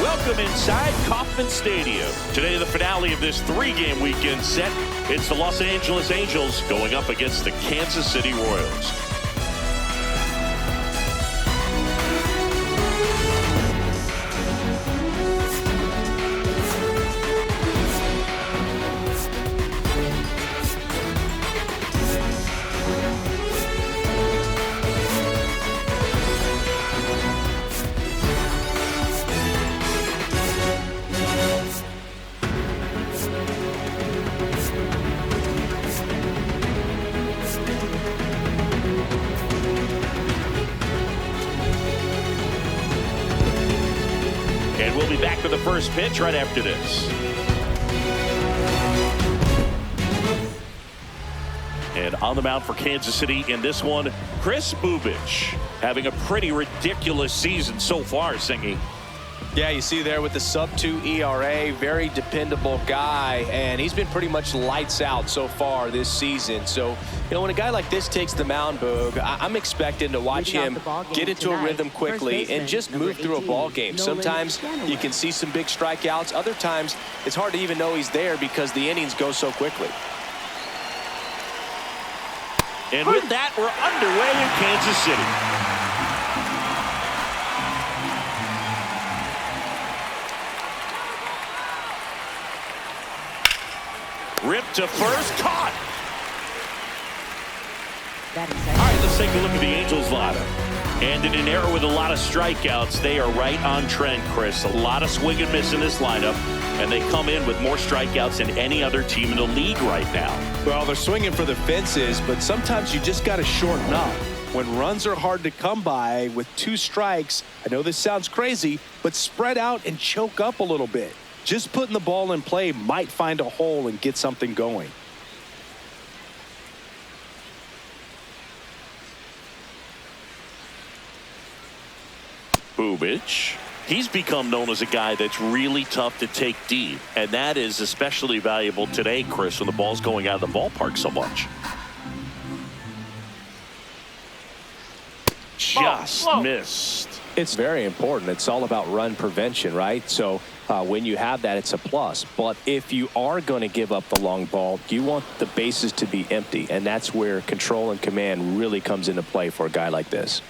Welcome inside Kauffman Stadium. Today, the finale of this three-game weekend set. It's the Los Angeles Angels going up against the Kansas City Royals. And we'll be back with the first pitch right after this. And on the mound for Kansas City in this one, Kris Bubic, having a pretty ridiculous season so far, Singy. Yeah, you see there with the sub-2 ERA, very dependable guy, and he's been pretty much lights out so far this season. So, you know, when a guy like this takes the mound, Boog, I'm expecting to watch him get into a rhythm quickly and just move through a ball game. Sometimes you can see some big strikeouts. Other times, it's hard to even know he's there because the innings go so quickly. And with that, we're underway in Kansas City. Ripped to first, caught. All right, let's take a look at the Angels lineup. And in an era with a lot of strikeouts, they are right on trend, Chris. A lot of swing and miss in this lineup, and they come in with more strikeouts than any other team in the league right now. Well, they're swinging for the fences, but sometimes you just got to shorten up. When runs are hard to come by with 2 strikes, I know this sounds crazy, but spread out and choke up a little bit. Just putting the ball in play might find a hole and get something going. Bubic. He's become known as a guy that's really tough to take deep, and that is especially valuable today, Chris, when the ball's going out of the ballpark so much. Just missed. It's very important. It's all about run prevention, right? So when you have that, it's a plus. But if you are going to give up the long ball, you want the bases to be empty, and that's where control and command really comes into play for a guy like this.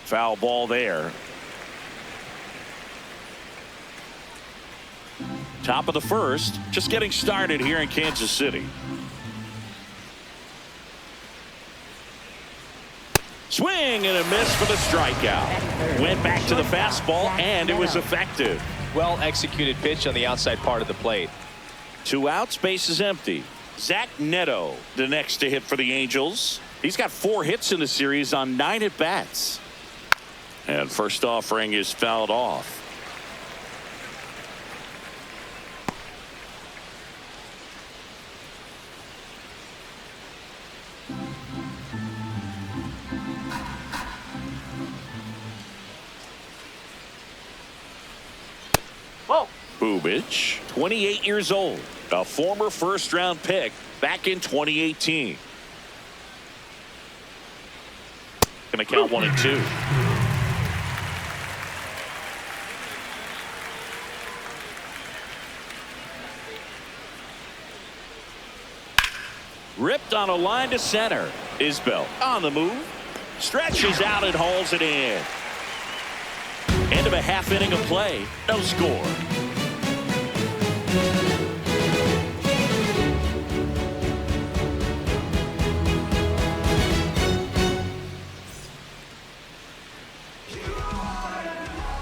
Foul ball there. Top of the first, just getting started here in Kansas City. Swing and a miss for the strikeout. Went back to the fastball, and it was effective. Well executed pitch on the outside part of the plate. 2 outs, base is empty. Zach Neto, the next to hit for the Angels. He's got 4 hits in the series on 9 at-bats. And first offering is fouled off. Bubic, 28 years old, a former first-round pick back in 2018. Going to count 1 and 2. Ripped on a line to center. Isbel on the move. Stretches out and hauls it in. End of a half inning of play. No score.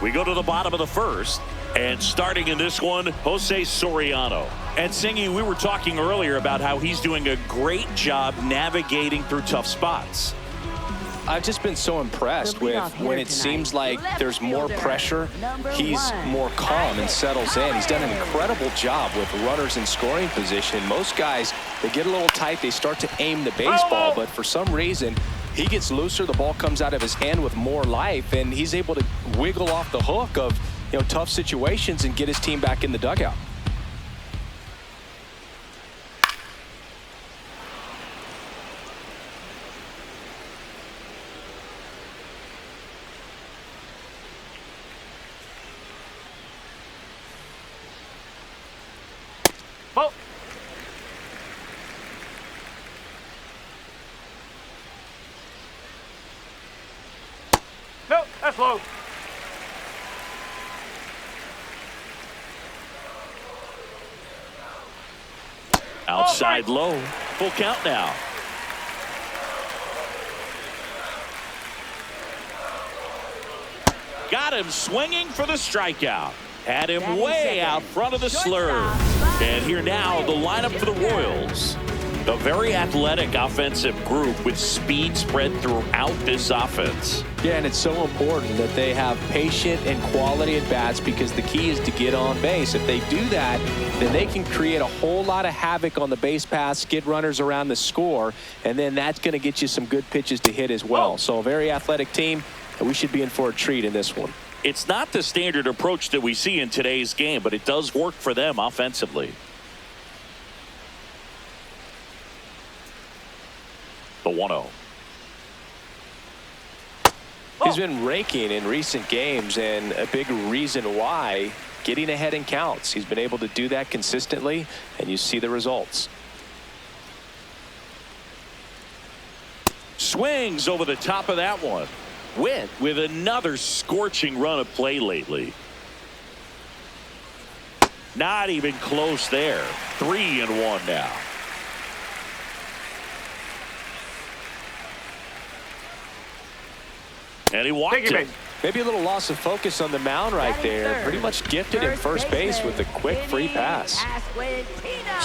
We go to the bottom of the first, and starting in this one, Jose Soriano. And Singy, we were talking earlier about how he's doing a great job navigating through tough spots. I've just been so impressed with when it seems like there's more pressure, he's more calm and settles in. He's done an incredible job with runners in scoring position. Most guys, they get a little tight, they start to aim the baseball, but for some reason, he gets looser, the ball comes out of his hand with more life, and he's able to wiggle off the hook of, you know, tough situations and get his team back in the dugout. Oh. No, that's low. Outside low. Full count now. Got him swinging for the strikeout. Had him way out front of the slur. And here now, the lineup for the Royals. A very athletic offensive group with speed spread throughout this offense. Yeah, and it's so important that they have patient and quality at bats, because the key is to get on base. If they do that, then they can create a whole lot of havoc on the base paths, get runners around the score, and then that's going to get you some good pitches to hit as well. So a very athletic team, and we should be in for a treat in this one. It's not the standard approach that we see in today's game, but it does work for them offensively. The 1-0. He's been raking in recent games, and a big reason why, getting ahead in counts. He's been able to do that consistently, and you see the results. Swings over the top of that one. Witt with another scorching run of play lately. Not even close there. 3-1 now. And he walked him. Maybe a little loss of focus on the mound right there. Pretty much gifted in first base with a quick free pass.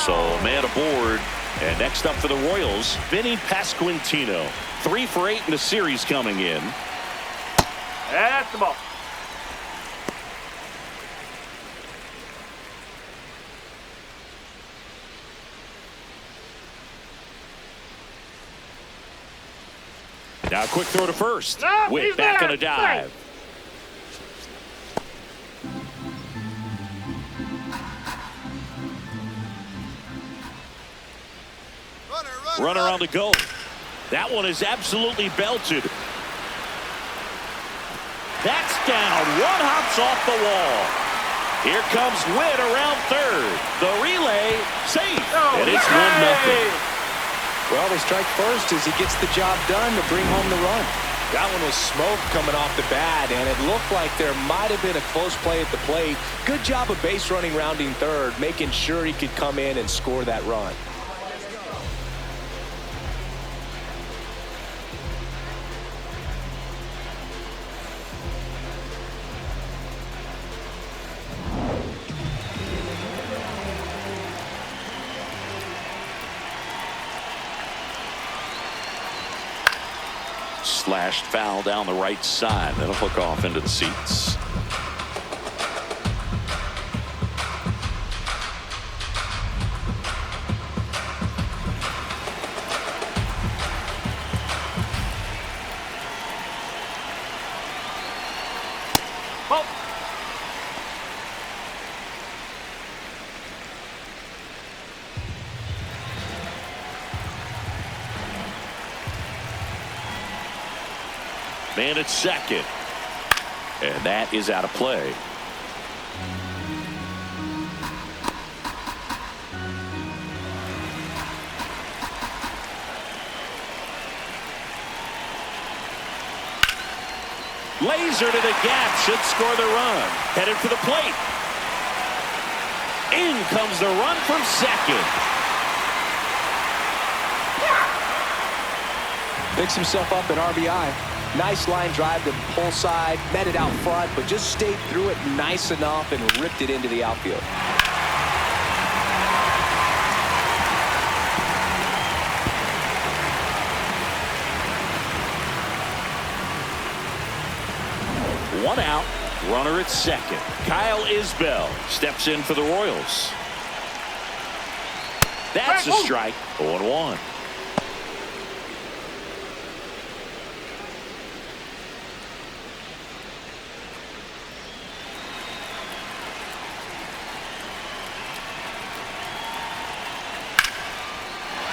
So man aboard. And next up for the Royals, Vinnie Pasquantino. 3 for 8 in the series coming in. That's the ball. Now a quick throw to first. No, Witt back on a dive. Runner on the go. That one is absolutely belted. That's down. One hops off the wall. Here comes Witt around third. The relay safe. And it's 1-0. Well, they strike first as he gets the job done to bring home the run. That one was smoke coming off the bat, and it looked like there might have been a close play at the plate. Good job of base running, rounding third, making sure he could come in and score that run. Slashed foul down the right side. That'll hook off into the seats. Oh. Man at second. And that is out of play. Laser to the gap, should score the run. Headed for the plate. In comes the run from second. Picks himself up an RBI. Nice line drive to the pull side, met it out front, but just stayed through it nice enough and ripped it into the outfield. One out, runner at second. Kyle Isbel steps in for the Royals. That's a strike. 0-1.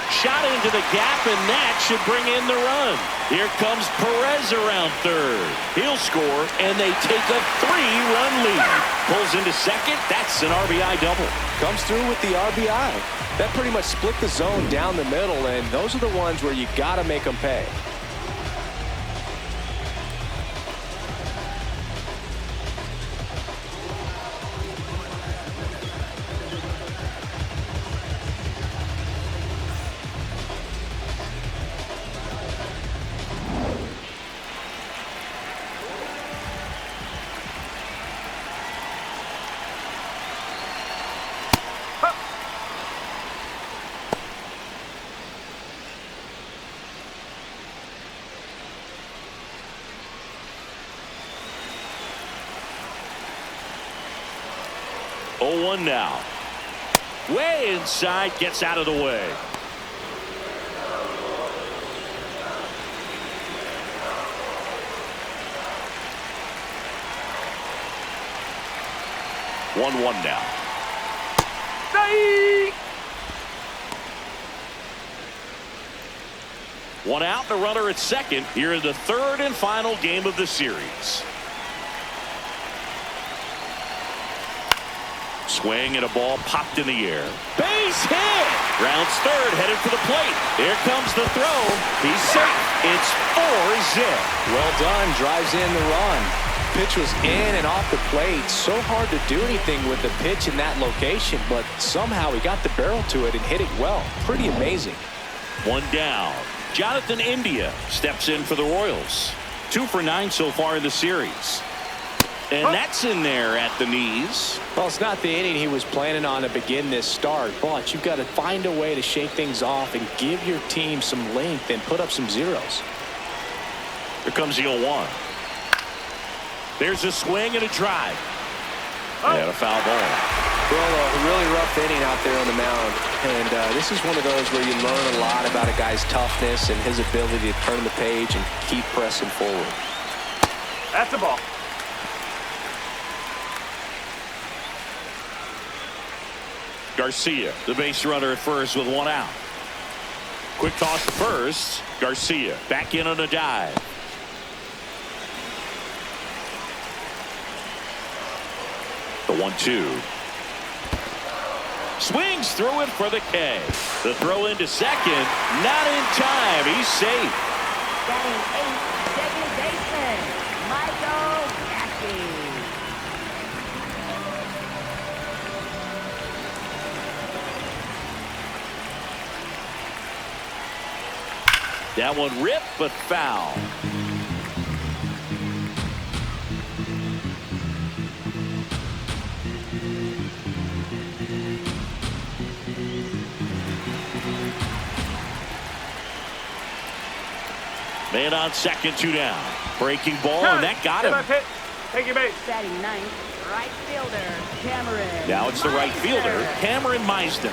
Shot into the gap, and that should bring in the run. Here comes Perez around third. He'll score, and they take a 3-run lead. Pulls into second. That's an RBI double. Comes through with the RBI. That pretty much split the zone down the middle, and those are the ones where you got to make them pay. Oh, 0-1 now. Way inside, gets out of the way. One now. One out, the runner at second here in the third and final game of the series. Swing and a ball popped in the air. Base hit! Rounds third, headed for the plate. Here comes the throw. He's safe. It's 4-zip. Well done. Drives in the run. Pitch was in and off the plate. So hard to do anything with the pitch in that location, but somehow he got the barrel to it and hit it well. Pretty amazing. One down. Jonathan India steps in for the Royals. 2 for 9 so far in the series. And that's in there at the knees. Well, it's not the inning he was planning on to begin this start, but you've got to find a way to shake things off and give your team some length and put up some zeros. Here comes the 0-1. There's a swing and a drive. And a foul ball. Well, a really rough inning out there on the mound. And this is one of those where you learn a lot about a guy's toughness and his ability to turn the page and keep pressing forward. That's the ball. Garcia, the base runner at first with 1 out. Quick toss to first. Garcia back in on a dive. The 1-2. Swings through it for the K. The throw into second. Not in time. He's safe. Batting 8th, second baseman, Michael Massey. That one ripped, but foul. Man on second, 2 down. Breaking ball, and that got him. Take your base. Batting 9th, right fielder, Kameron. Now it's the right fielder, Kameron Mismer.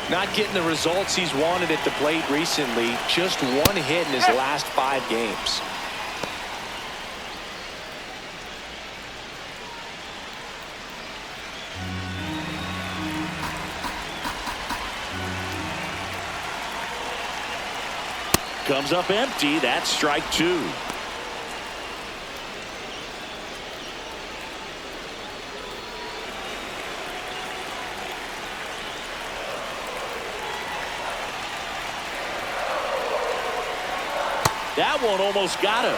Not getting the results he's wanted at the plate recently. Just 1 hit in his last 5 games. Comes up empty. That's strike 2. That one almost got him.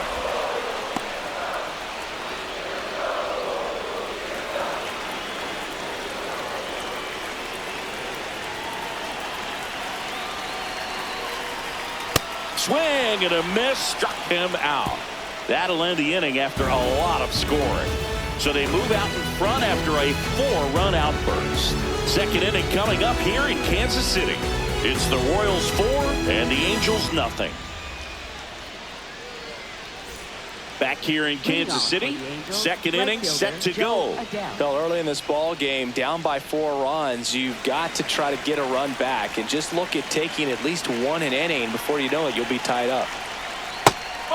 Swing and a miss, struck him out. That'll end the inning after a lot of scoring. So they move out in front after a 4-run outburst. Second inning coming up here in Kansas City. It's the Royals 4 and the Angels nothing. Back here in Kansas City, second inning set to go. Well, early in this ball game, down by 4 runs, you've got to try to get a run back and just look at taking at least one an inning. Before you know it, you'll be tied up.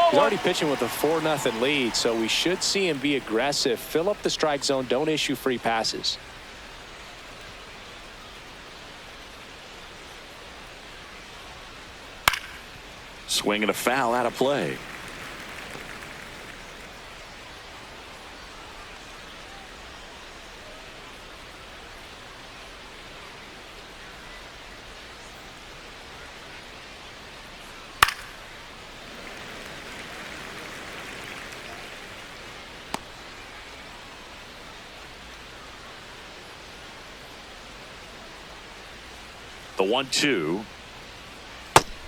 He's already pitching with a 4-0 lead, so we should see him be aggressive, fill up the strike zone, don't issue free passes. Swing and a foul out of play. The 1-2.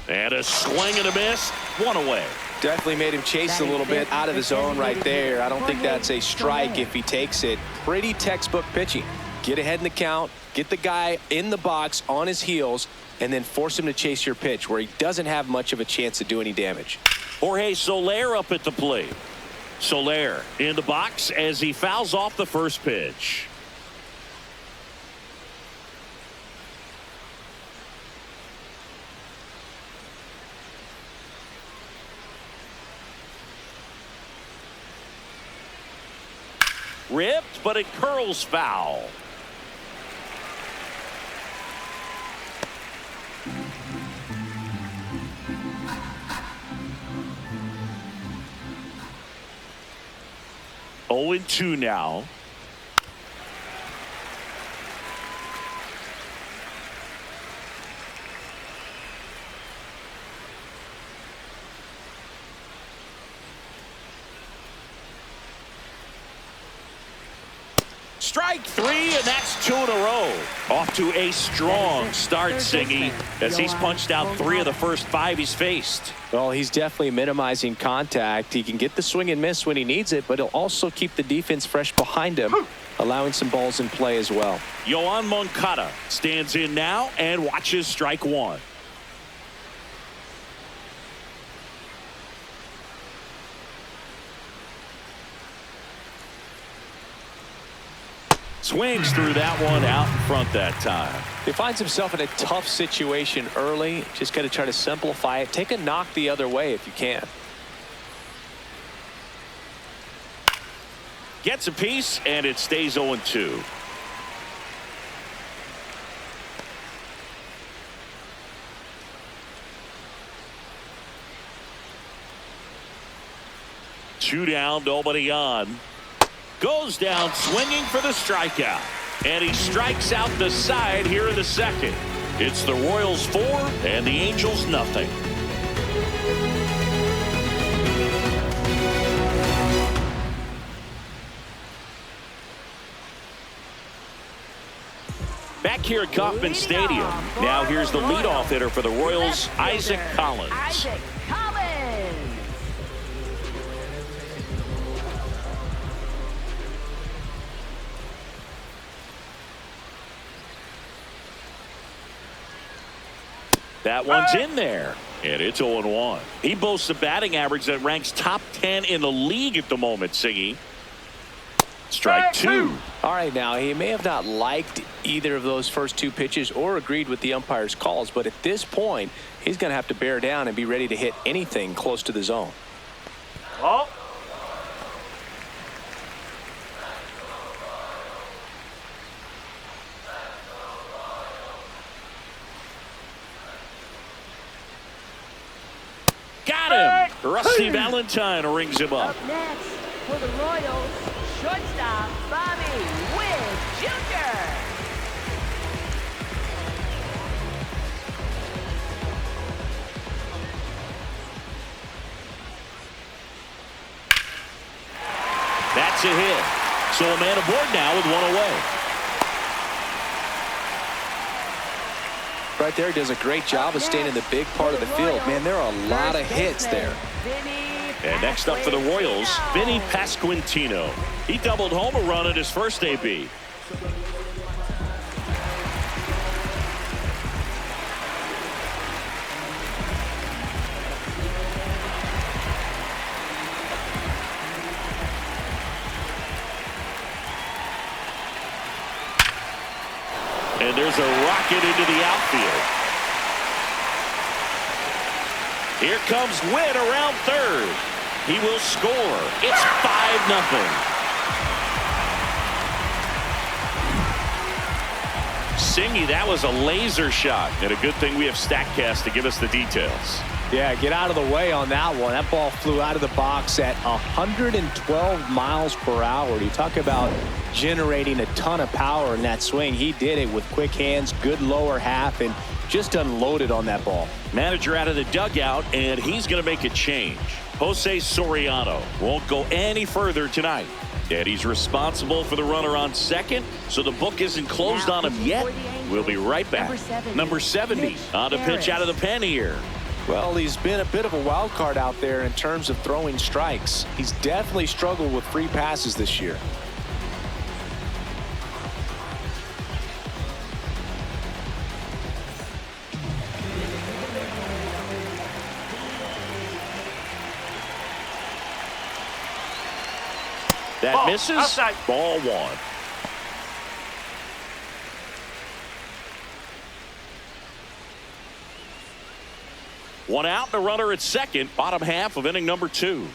And a swing and a miss. One away. Definitely made him chase a little bit out of the zone right there. I don't think that's a strike if he takes it. Pretty textbook pitching. Get ahead in the count, get the guy in the box on his heels, and then force him to chase your pitch where he doesn't have much of a chance to do any damage. Jorge Soler up at the plate. Soler in the box as he fouls off the first pitch. Ripped, but it curls foul. Oh, 0-2 now. Strike 3, and that's 2 in a row. Off to a strong start, Singy, as he's punched out 3 of the first 5 he's faced. Well, he's definitely minimizing contact. He can get the swing and miss when he needs it, but he'll also keep the defense fresh behind him, allowing some balls in play as well. Yoan Moncada stands in now and watches strike 1. Swings through that one out in front that time. He finds himself in a tough situation early. Just got to try to simplify it. Take a knock the other way if you can. Gets a piece, and it stays 0-2. Two down, nobody on. Goes down swinging for the strikeout, and he strikes out the side here in the second. It's the Royals 4 and the Angels nothing. Back here at Kauffman Stadium, now here's the leadoff hitter for the Royals, Isaac Collins. That one's in there, and it's 0-1. He boasts a batting average that ranks top 10 in the league at the moment, Singy. Strike 2. All right, now, he may have not liked either of those first 2 pitches or agreed with the umpire's calls, but at this point, he's going to have to bear down and be ready to hit anything close to the zone. Oh. Got him! Rusty Valentine rings him up. Up next for the Royals, shortstop Bobby Witt Jr. That's a hit. So a man aboard now with 1 away. Right there, does a great job of staying in the big part of the field. Man, there are a lot of hits there. And next up for the Royals, Vinnie Pasquantino. He doubled home a run at his first AB. And there's a rocket into the outfield. Here comes Witt around third. He will score. It's 5-0. Singy, that was a laser shot. And a good thing we have StatCast to give us the details. Yeah, get out of the way on that one. That ball flew out of the box at 112 miles per hour. You talk about generating a ton of power in that swing. He did it with quick hands, good lower half, and just unloaded on that ball. Manager out of the dugout, and he's going to make a change. Jose Soriano won't go any further tonight. And he's responsible for the runner on second, so the book isn't closed on him yet. We'll be right back. Number 70 on a pitch out of the pen here. Well, he's been a bit of a wild card out there in terms of throwing strikes. He's definitely struggled with free passes this year. That misses. Outside. Ball one. One out and a runner at second. Bottom half of inning number 2.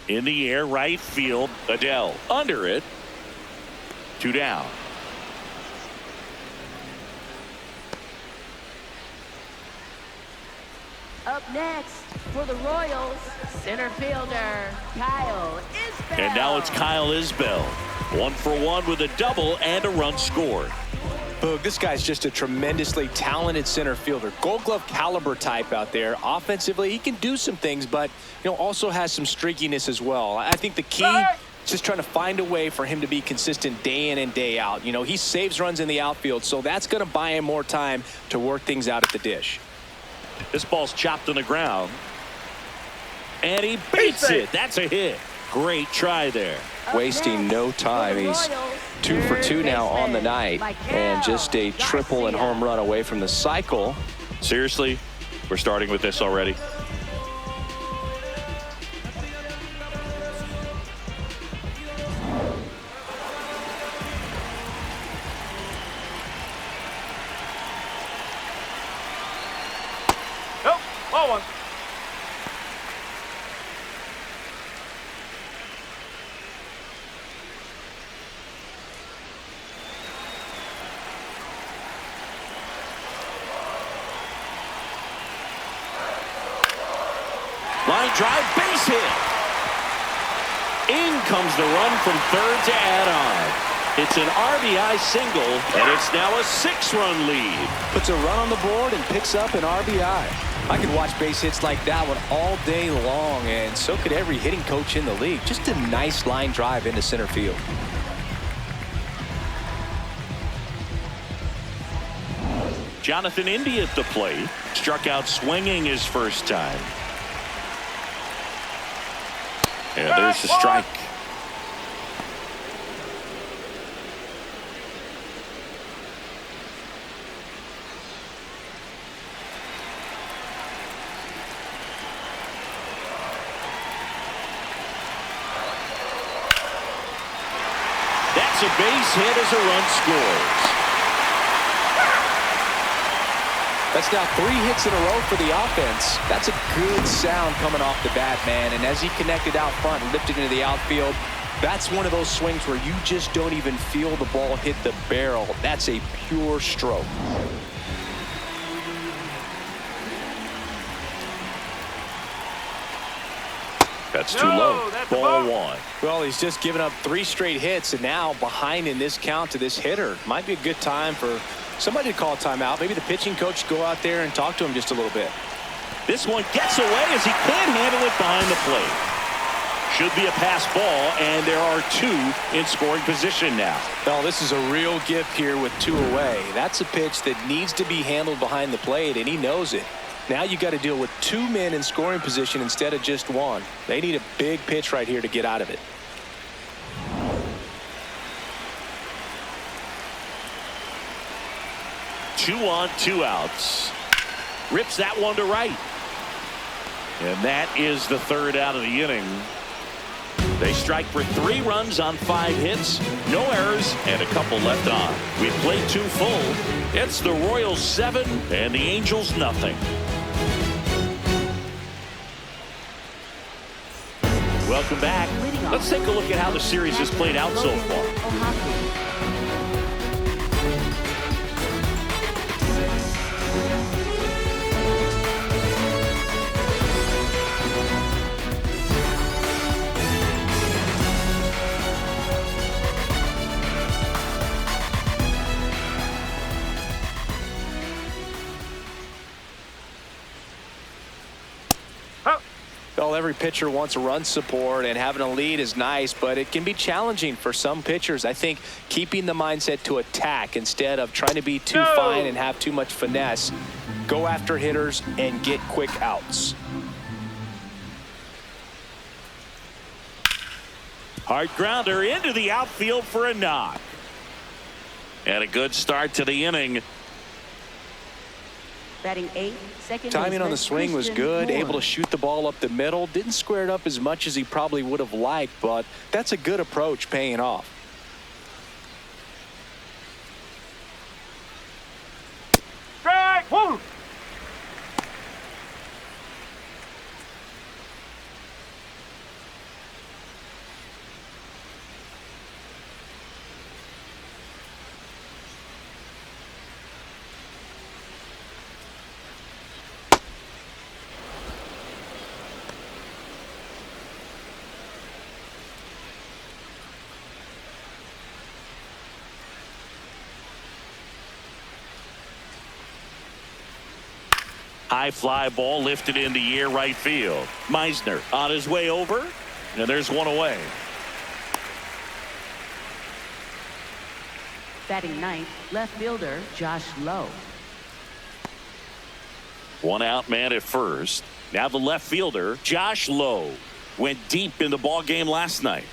In the air, right field. Adell under it. 2 down. Up next for the Royals, center fielder Kyle Isbel. And now it's Kyle Isbel. 1 for 1 with a double and a run scored. Boog, this guy's just a tremendously talented center fielder. Gold Glove caliber type out there. Offensively, he can do some things, but also has some streakiness as well. I think the key is just trying to find a way for him to be consistent day in and day out. He saves runs in the outfield, so that's going to buy him more time to work things out at the dish. This ball's chopped on the ground. And he beats it. That's a hit. Great try there. Wasting no time. He's 2 for 2 now on the night, and just a triple and home run away from the cycle. Seriously, we're starting with this already. Nope. Ball one. Line drive, base hit. In comes the run from third to add on. It's an RBI single, and it's now a 6-run lead. Puts a run on the board and picks up an RBI. I could watch base hits like that one all day long, and so could every hitting coach in the league. Just a nice line drive into center field. Jonathan India at the plate. Struck out swinging his first time. And there's the strike. That's a base hit as a run scores. That's now 3 hits in a row for the offense. That's a good sound coming off the bat, man. And as he connected out front and lifted into the outfield, that's one of those swings where you just don't even feel the ball hit the barrel. That's a pure stroke. That's too low. Ball one. Well, he's just given up 3 straight hits, and now behind in this count to this hitter. Might be a good time for somebody to call a timeout. Maybe the pitching coach go out there and talk to him just a little bit. This one gets away as he can't handle it behind the plate. Should be a pass ball, and there are 2 in scoring position now. Well, this is a real gift here with 2 away. That's a pitch that needs to be handled behind the plate, and he knows it. Now you got to deal with 2 men in scoring position instead of just 1. They need a big pitch right here to get out of it. Two on, 2 outs. Rips that one to right. And that is the 3rd out of the inning. They strike for 3 runs on 5 hits, no errors, and a couple left on. We've played 2 full. It's the Royals 7 and the Angels nothing. Welcome back. Let's take a look at how the series has played out so far. Well, every pitcher wants a run support, and having a lead is nice, but it can be challenging for some pitchers. I think keeping the mindset to attack instead of trying to be too fine and have too much finesse. Go after hitters and get quick outs. Hard grounder into the outfield for a knock. And a good start to the inning. Batting 8th, second Timing on the swing was good, Fillmore. able to shoot the ball up the middle. Didn't square it up as much as he probably would have liked, but that's a good approach, paying off. Strike! Woo! High fly ball lifted in the air right field. Mismer on his way over, and there's one away. Batting 9th, left fielder Josh Lowe. 1 out man at first. Now the left fielder Josh Lowe went deep in the ball game last night.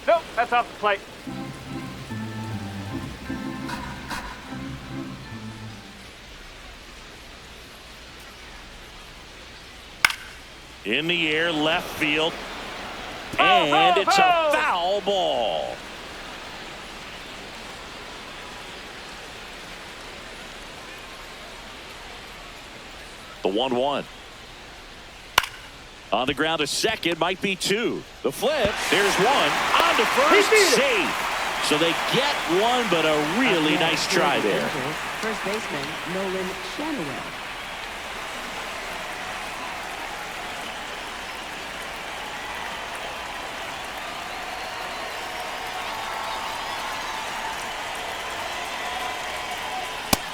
Nope, that's off the plate. In the air left field, and it's a foul ball. The 1-1. On the ground to second, might be 2. The flip, there's 1 on to first, safe. So they get 1, but a really nice try there. First baseman Nolan Schanuel.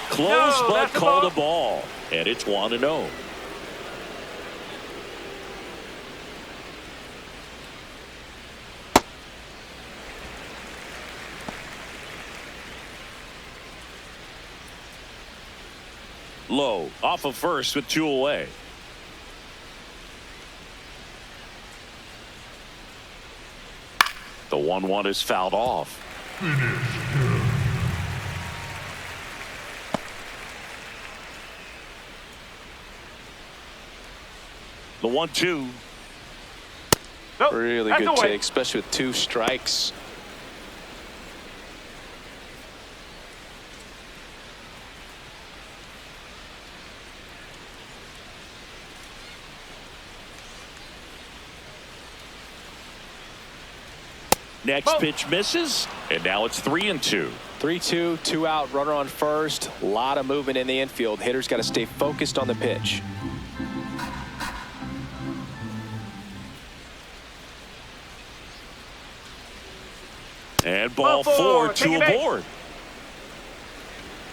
Close, but called a ball, and it's 1-0. Lowe off of first with 2 away. The 1-1 is fouled off. The 1-2. Nope, Really good take, especially with 2 strikes. Next pitch misses, and now it's 3-2. 3-2, 2 out, runner on first. A lot of movement in the infield. Hitters got to stay focused on the pitch. And ball 4, 2 aboard.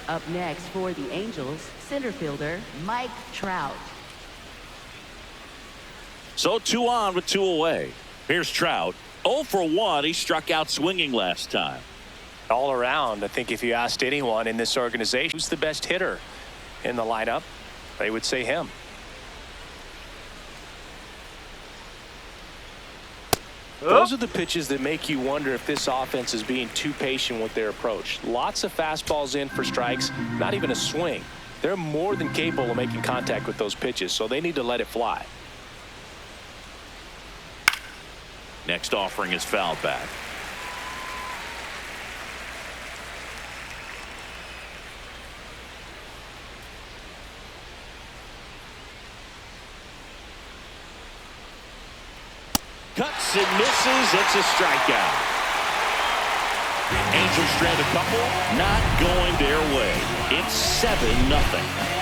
Up next for the Angels, center fielder Mike Trout. So 2 on with 2 away. Here's Trout. 0 for 1. He struck out swinging last time. All around, I think if you asked anyone in this organization who's the best hitter in the lineup, they would say him. Those are the pitches that make you wonder if this offense is being too patient with their approach. Lots of fastballs in for strikes, not even a swing. they're more than capable of making contact with those pitches, so they need to let it fly. Next offering is fouled back. Cuts and misses. It's a strikeout. Angels strand a couple. Not going their way. It's 7-0.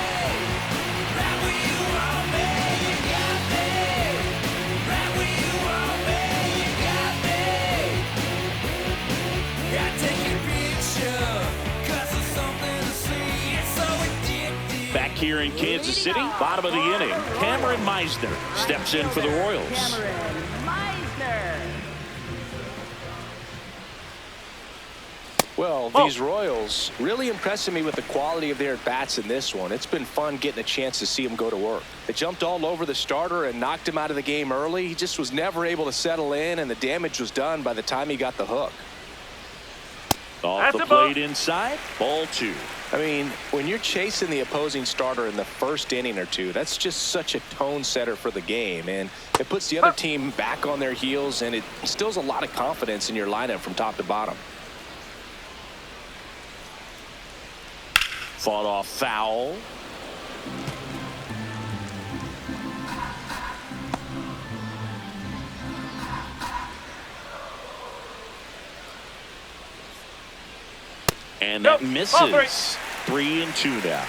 Back here in Kansas City, bottom of the inning, Kameron Mismer steps in for the Royals. Kameron Mismer. Well, these Royals really impressing me with the quality of their at-bats in this one. It's been fun getting a chance to see them go to work. They jumped all over the starter and knocked him out of the game early. He just was never able to settle in, and the damage was done by the time he got the hook. Off the plate inside, ball 2. I mean, when you're chasing the opposing starter in the first inning or two, that's just such a tone setter for the game, and it puts the other team back on their heels, and it instills a lot of confidence in your lineup from top to bottom. Fought off foul. And that misses. 3-2 now.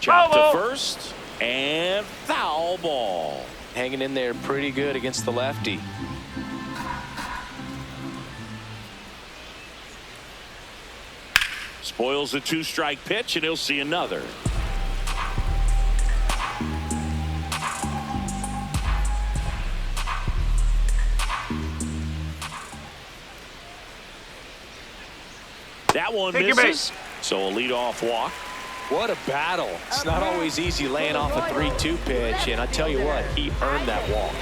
Chop to first and foul ball. Hanging in there pretty good against the lefty. Spoils a 2-strike pitch, and he'll see another. That one misses. So a leadoff walk. What a battle. It's not always easy laying off a 3-2 pitch, and I tell you what, he earned that walk.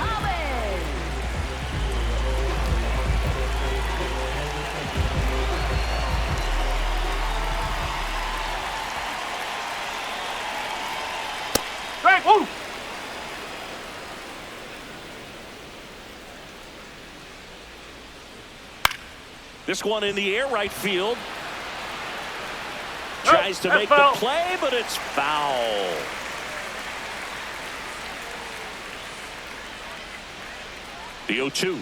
This one in the air, right field. Tries to make the play, but it's foul. The 0-2.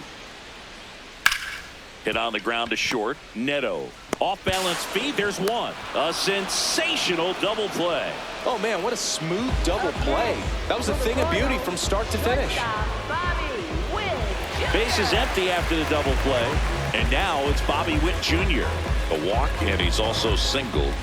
Hit on the ground to short. Neto. Off balance speed. There's one. A sensational double play. Oh, man, what a smooth double play. That was a thing of beauty from start to finish. Bobby Witt Jr. Base is empty after the double play. And now it's Bobby Witt Jr. A walk, and he's also singled.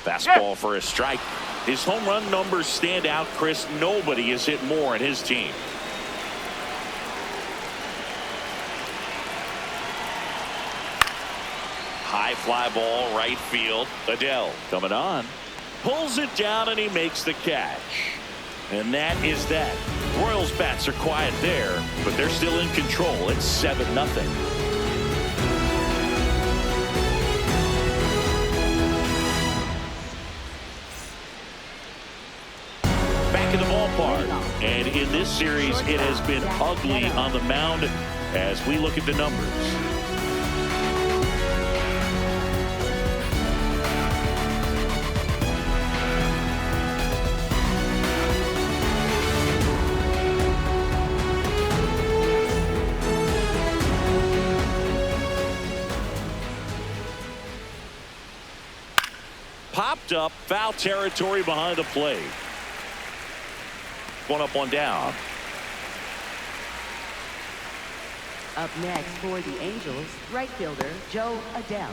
Fastball for a strike. His home run numbers stand out, Chris. Nobody has hit more in his team. High fly ball, right field. Adell coming on. Pulls it down, and he makes the catch. And that is that. Royals bats are quiet there, but they're still in control. It's 7-0. Back in the ballpark. And in this series, it has been ugly on the mound as we look at the numbers. Popped up, foul territory behind the plate. One up, one down. Up next for the Angels, right fielder Jo Adell.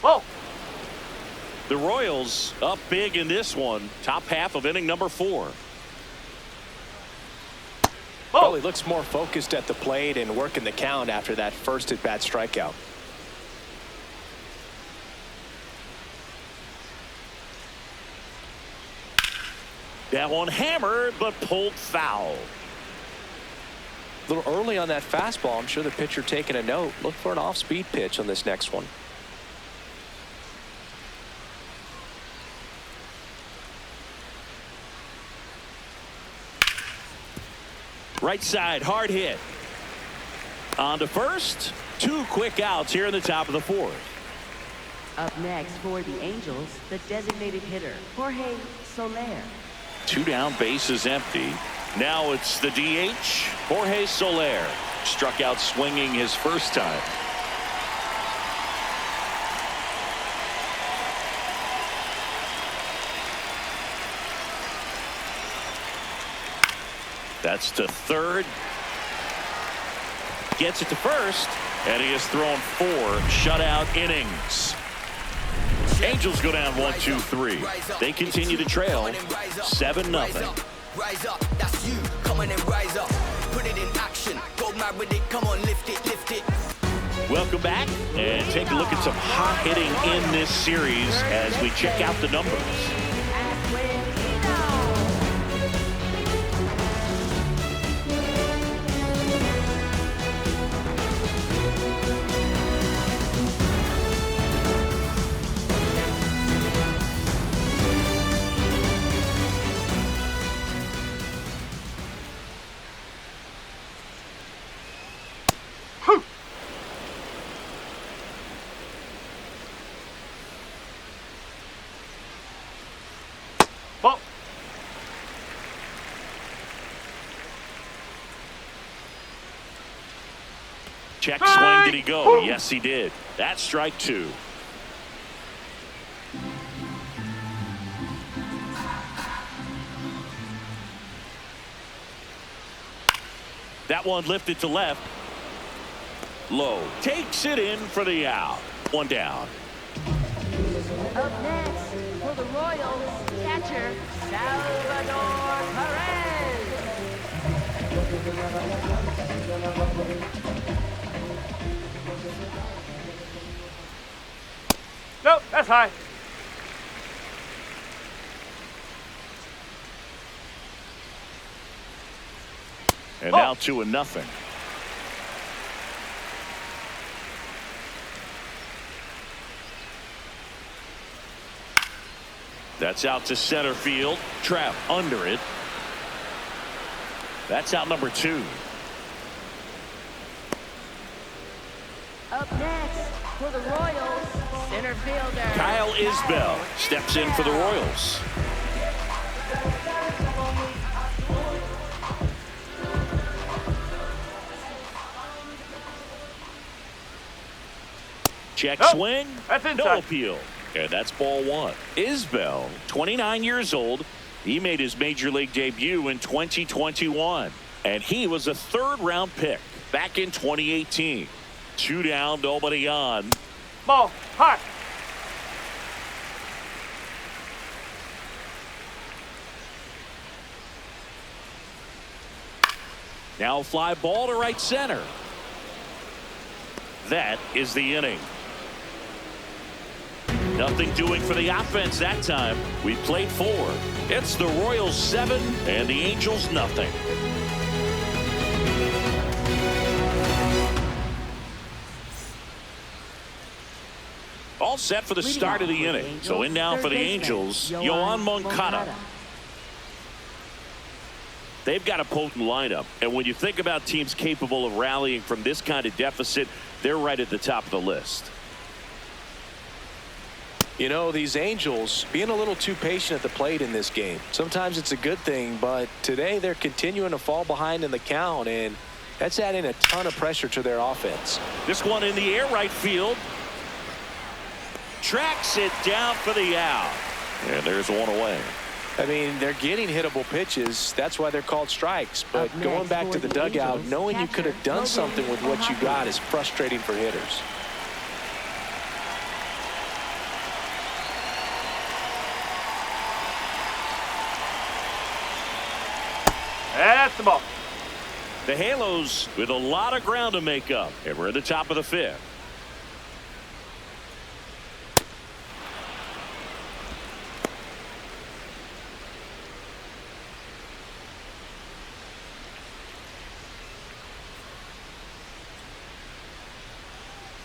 Whoa. The Royals up big in this one. Top half of inning number 4. Oh, Well, he looks more focused at the plate and working the count after that first at-bat strikeout. That one hammered, but pulled foul. A little early on that fastball. I'm sure the pitcher taking a note. Look for an off-speed pitch on this next one. Right side, hard hit. On to first. 2 quick outs here in the top of the 4th. Up next for the Angels, the designated hitter, Jorge Soler. 2 down, bases empty. Now it's the DH, Jorge Soler. Struck out swinging his first time. That's to third. Gets it to first, and he has thrown 4 shutout innings. Angels go down 1-2-3. They continue to trail 7-0. Rise up, that's you. Come on and rise up. Put it in action. Go mad with it. Come on, lift it, lift it. Welcome back, and take a look at some hot hitting in this series as we check out the numbers. Ball. Check swing, did he go? Yes, he did. That's strike 2. That one lifted to left. Lowe takes it in for the out. 1 down. Up next for the Royals, catcher Salvador Perez. Nope, that's high. And now 2-0. That's out to center field. Trout under it. That's out number 2. Up next for the Royals, center fielder Kyle Isbel steps in for the Royals. Check swing. That's inside. No appeal. And that's ball 1. Isbel, 29 years old. He made his major league debut in 2021. And he was a 3rd-round pick back in 2018. 2 down, nobody on. Ball. High. Now a fly ball to right center. That is the inning. Nothing doing for the offense that time. We played 4. It's the Royals 7 and the Angels nothing. All set for the start of the inning. So in now for the Angels, Yoan Moncada. They've got a potent lineup, and when you think about teams capable of rallying from this kind of deficit, they're right at the top of the list. You know, these Angels being a little too patient at the plate in this game. Sometimes it's a good thing, but today they're continuing to fall behind in the count, and that's adding a ton of pressure to their offense. This one in the air, right field. Tracks it down for the out. And there's one away. I mean, they're getting hittable pitches. That's why they're called strikes. But going back to the dugout, knowing you could have done something with what you got is frustrating for hitters. That's the ball. The Halos with a lot of ground to make up, and we're at the top of the 5th.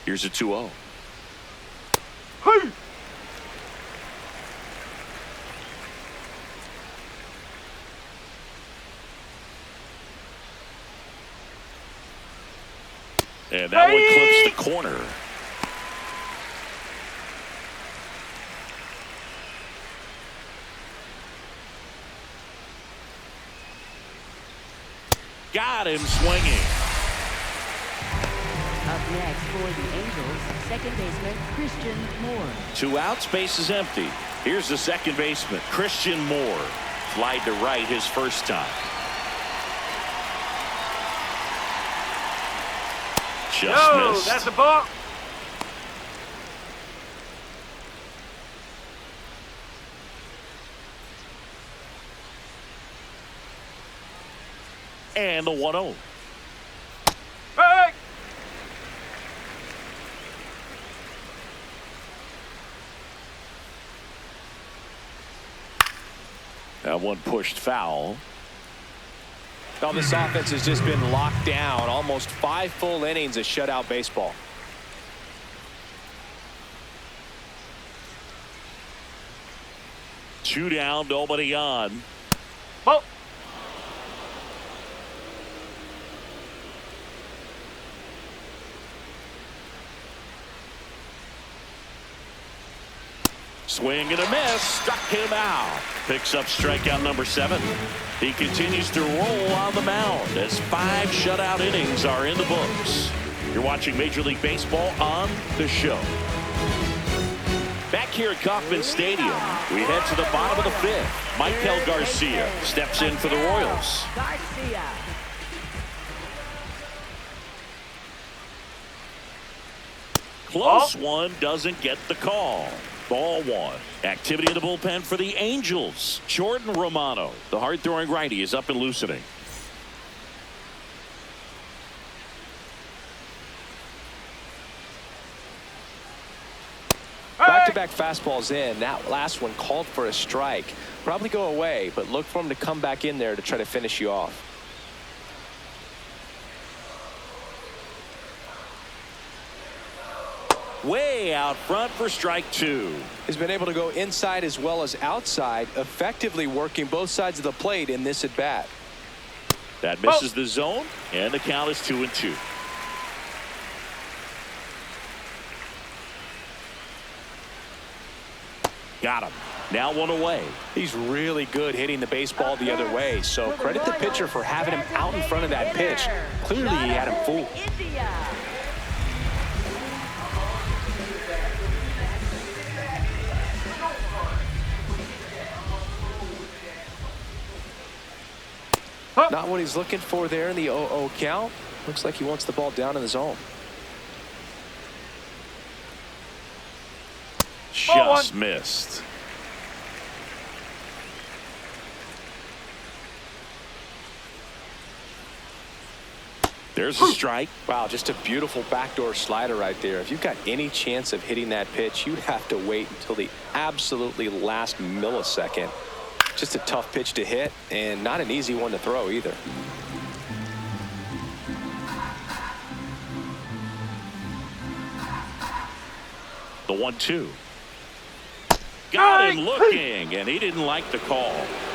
Here's a 2-0. Hey! And that one clips the corner. Got him swinging. Up next for the Angels, second baseman Christian Moore. 2 outs, base is empty. Here's the second baseman, Christian Moore. Flied to right his first time. Just missed. That's a ball. And the 1-0. Hey! That one pushed foul. Now this offense has just been locked down. Almost 5 full innings of shutout baseball. Two down, nobody on. Ball. Swing and a miss. Struck him out. Picks up strikeout number 7. He continues to roll on the mound as 5 shutout innings are in the books. You're watching Major League Baseball on The Show. Back here at Kauffman Stadium, we head to the bottom of the 5th. Maikel Garcia steps in for the Royals. Garcia. Close one, doesn't get the call. Ball 1. Activity in the bullpen for the Angels. Jordan Romano, the hard-throwing righty, is up and loosening. Back-to-back fastballs in. That last one called for a strike. Probably go away, but look for him to come back in there to try to finish you off. Way out front for strike 2. He's been able to go inside as well as outside, effectively working both sides of the plate in this at-bat. That misses the zone, and the count is 2-2. Got him. Now 1 away. He's really good hitting the baseball the other way, so credit the pitcher for having him out in front of that pitch. Clearly he had him fooled. India. Not what he's looking for there in the 0-0 count. Looks like he wants the ball down in the zone. Just missed. There's a strike. Wow, just a beautiful backdoor slider right there. If you've got any chance of hitting that pitch, you'd have to wait until the absolutely last millisecond. Just a tough pitch to hit, and not an easy one to throw either. The 1-2. Got him looking, and he didn't like the call.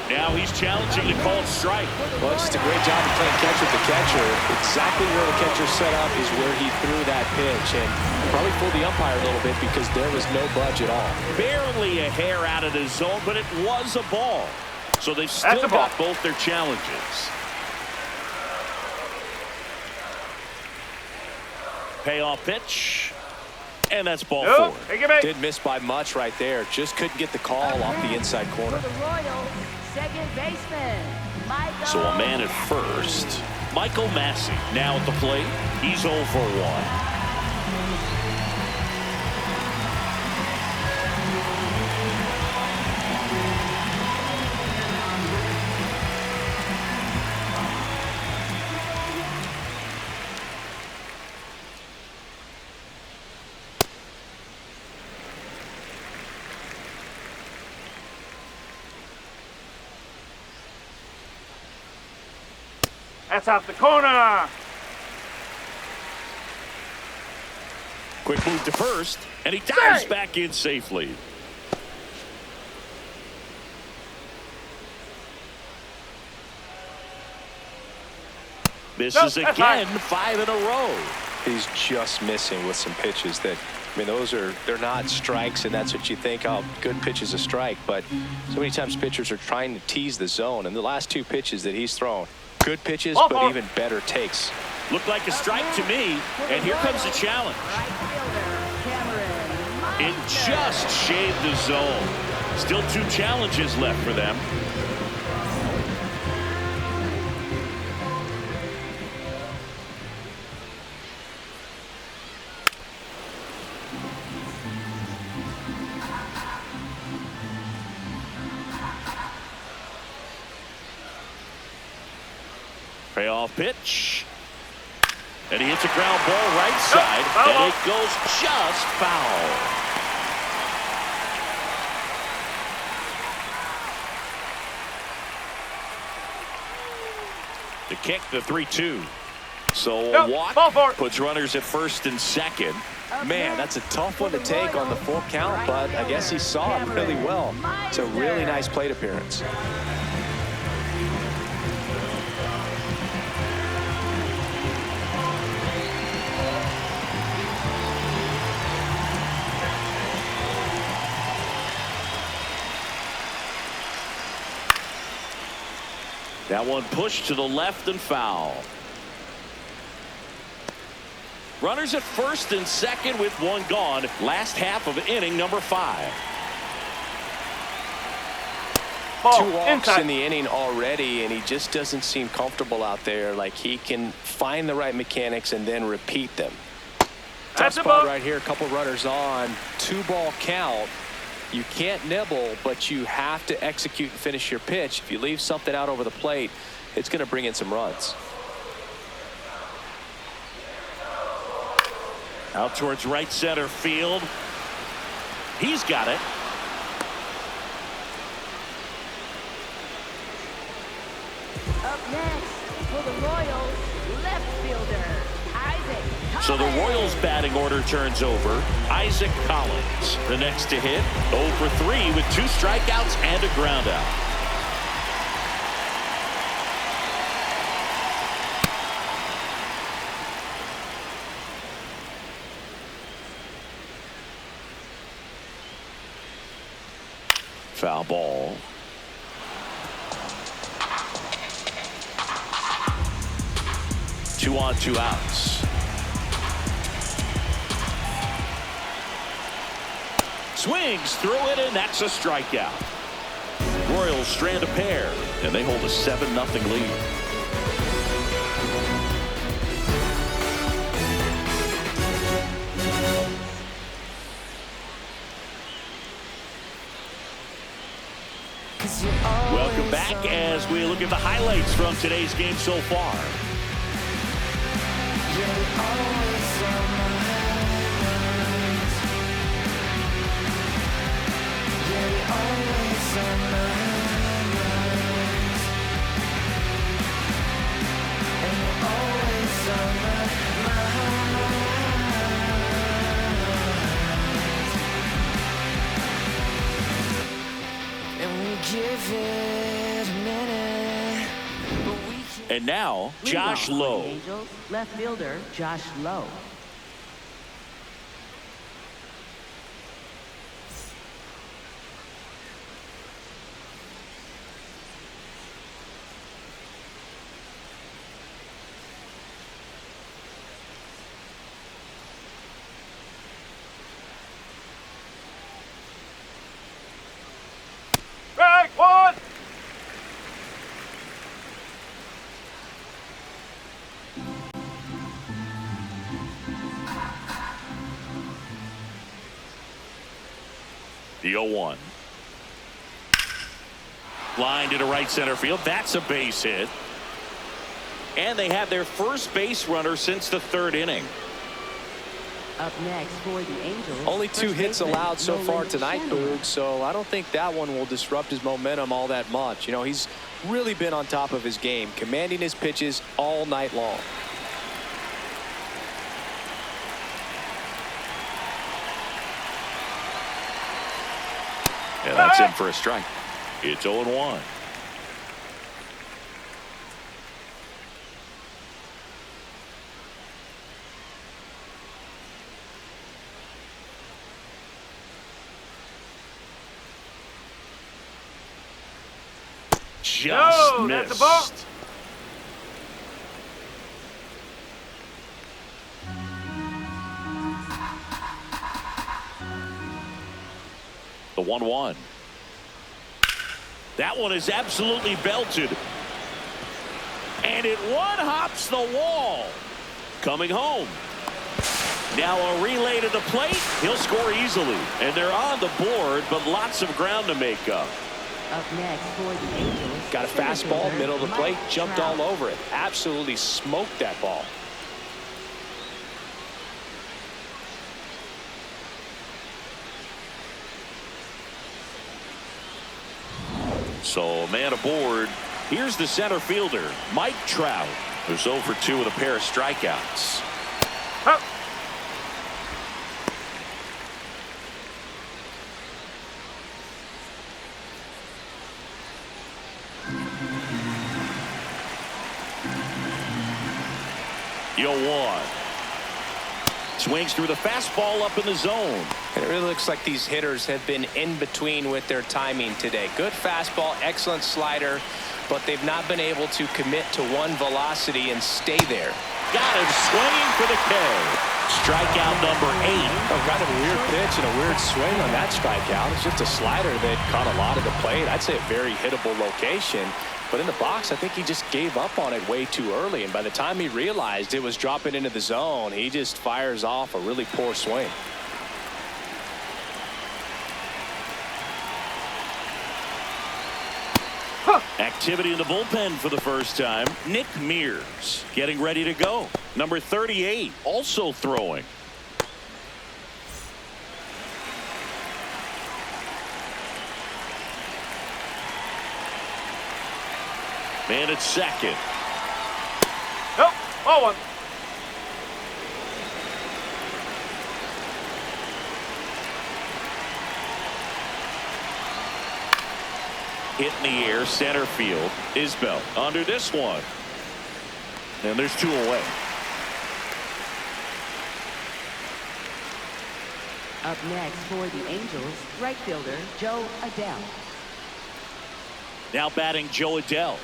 Now he's challenging the called strike. Well, just a great job of playing catch with the catcher. Exactly where the catcher set up is where he threw that pitch, and probably fooled the umpire a little bit because there was no budge at all. Barely a hair out of the zone, but it was a ball. So they've still got both their challenges. Payoff pitch. And that's ball 4. Did miss by much right there. Just couldn't get the call off the inside corner. For the Royals, second baseman Michael. So a man at first. Michael Massey now at the plate. He's 0 for 1. That's out the corner. Quick move to first, and he dives back in safely. Misses again, 5 in a row. He's just missing with some pitches that, I mean, they're not strikes, and that's what you think, oh, good pitch is a strike. But so many times pitchers are trying to tease the zone, and the last 2 pitches that he's thrown, good pitches, but even better takes. Looked like a strike to me, and here comes the challenge. Right fielder, Kameron It just shaved the zone. Still 2 challenges left for them. Payoff pitch. And he hits a ground ball right side, and it goes just foul. The kick, the 3-2. So a walk puts runners at first and second. Man, that's a tough one to take on the full count, but I guess he saw it really well. It's a really nice plate appearance. That one pushed to the left and foul. Runners at first and second with 1 gone. Last half of inning number 5. 2 walks in the inning already, and he just doesn't seem comfortable out there. Like he can find the right mechanics and then repeat them. Tough spot right here. A couple runners on. 2-ball count. You can't nibble, but you have to execute and finish your pitch. If you leave something out over the plate, it's going to bring in some runs. Out towards right center field. He's got it. Up next for the Royals, left fielder, Isaac. So the Royals batting order turns over. Isaac Collins, the next to hit. 0 for 3 with 2 strikeouts and a ground out. Foul ball. Two on, 2 outs. Swings through it, and that's a strikeout. Royals strand a pair, and they hold a 7-0 lead. Welcome back as we look at the highlights from today's game so far. And now, Josh Lowe. Angels, left fielder, Josh Lowe. Strike 1. The 0-1. Line into right center field. That's a base hit. And they have their first base runner since the 3rd inning. Up next for the Angels. Only 2 hits allowed so Nolan far tonight, Schanuel. Boog, so I don't think that one will disrupt his momentum all that much. You know, he's really been on top of his game, commanding his pitches all night long. And that's in for a strike. It's 0-1. Just No, missed. that's a ball. The 1-1. That one is absolutely belted. And it one-hops the wall. Coming home. Now a relay to the plate. He'll score easily. And they're on the board, but lots of ground to make up. Up next for the Angels. Got a fastball, middle of the plate, Mike jumped Trout. all over it. Absolutely smoked that ball. So man aboard. Here's the center fielder, Mike Trout, who's 0 for 2 with a pair of strikeouts. Up. Yoan swings through the fastball up in the zone. And it really looks like these hitters have been in between with their timing today. Good fastball, excellent slider, but they've not been able to commit to one velocity and stay there. Got him swinging for the K. Strikeout number 8. Oh, kind of a weird pitch and a weird swing on that strikeout. It's just a slider that caught a lot of the plate. I'd say a very hittable location. But in the box, I think he just gave up on it way too early. And by the time he realized it was dropping into the zone, he just fires off a really poor swing. Activity in the bullpen for the first time. Nick Mears getting ready to go. Number 38 also throwing. Man at second. Nope. 0-1. Hit in the air, center field. Isbel under this one. And there's 2 away. Up next for the Angels, right fielder Jo Adell. Now batting Jo Adell.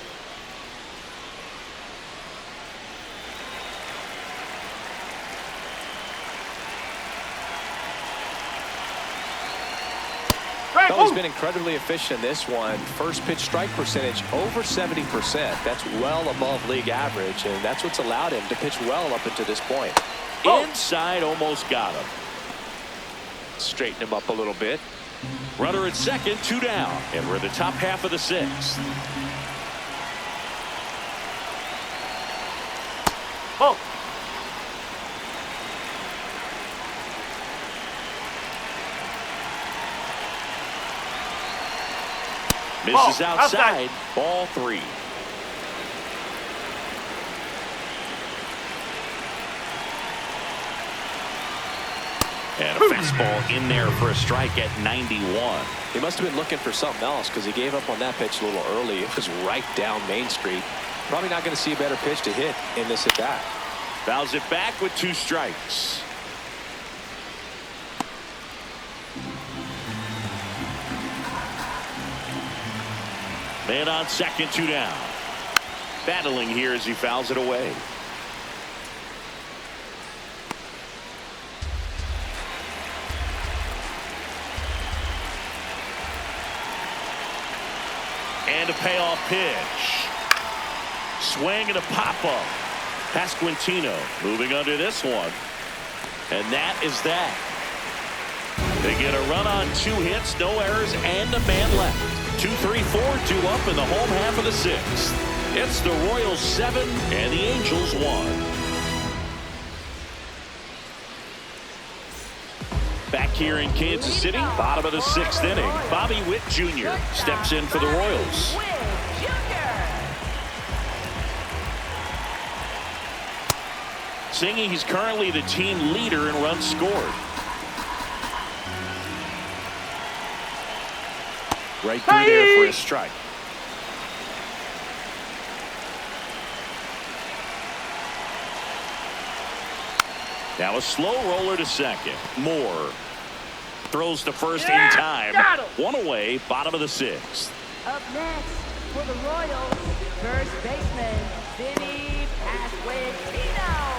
Well, he's been incredibly efficient in this one. First pitch strike percentage over 70%. That's well above league average, and that's what's allowed him to pitch well up until this point. Inside, almost got him. Straighten him up a little bit. Runner at second, 2 down. And we're in the top half of the 6th. Oh. Misses Ball, outside. Ball 3. And a fastball in there for a strike at 91. He must have been looking for something else because he gave up on that pitch a little early. It was right down Main Street. Probably not going to see a better pitch to hit in this at bat. Fouls it back with 2 strikes. Man on second, 2 down. Battling here as he fouls it away. And a payoff pitch. Swing and a pop-up. Pasquantino moving under this one. And that is that. They get a run on 2 hits, no errors, and a man left. 2-3-4, 2 up in the home half of the 6th. It's the Royals 7 and the Angels 1. Back here in Kansas City, bottom of the 6th inning, Bobby Witt Jr. steps in for the Royals. Witt Jr. Singy, he's currently the team leader in runs scored. Right through there for a strike. Now a slow roller to second. Moore throws to first in time. One away, bottom of the sixth. Up next for the Royals, first baseman, Vinnie Pasquantino.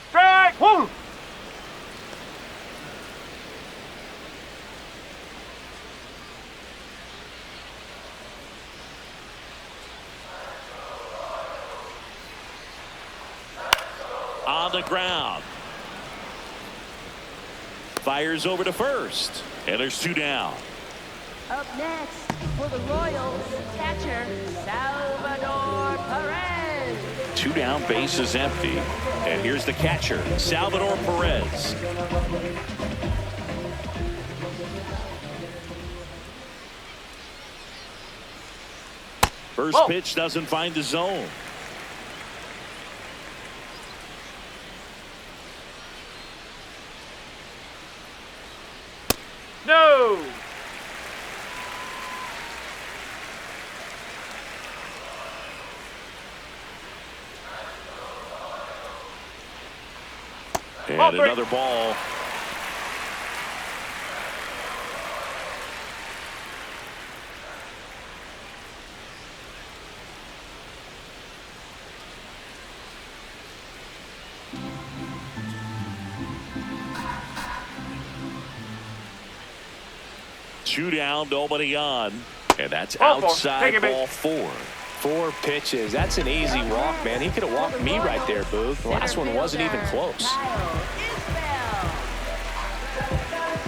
Strike! Woo! On the ground. Fires over to first. And there's two down. Up next for the Royals, catcher, Salvador Perez. Two down, base is empty. And here's the catcher, Salvador Perez. First pitch doesn't find the zone. No! And another ball. Two down, nobody on. And that's outside ball four. 4 pitches. That's an easy walk, man. He could have walked me right there, Boog. The last one wasn't even close. Kyle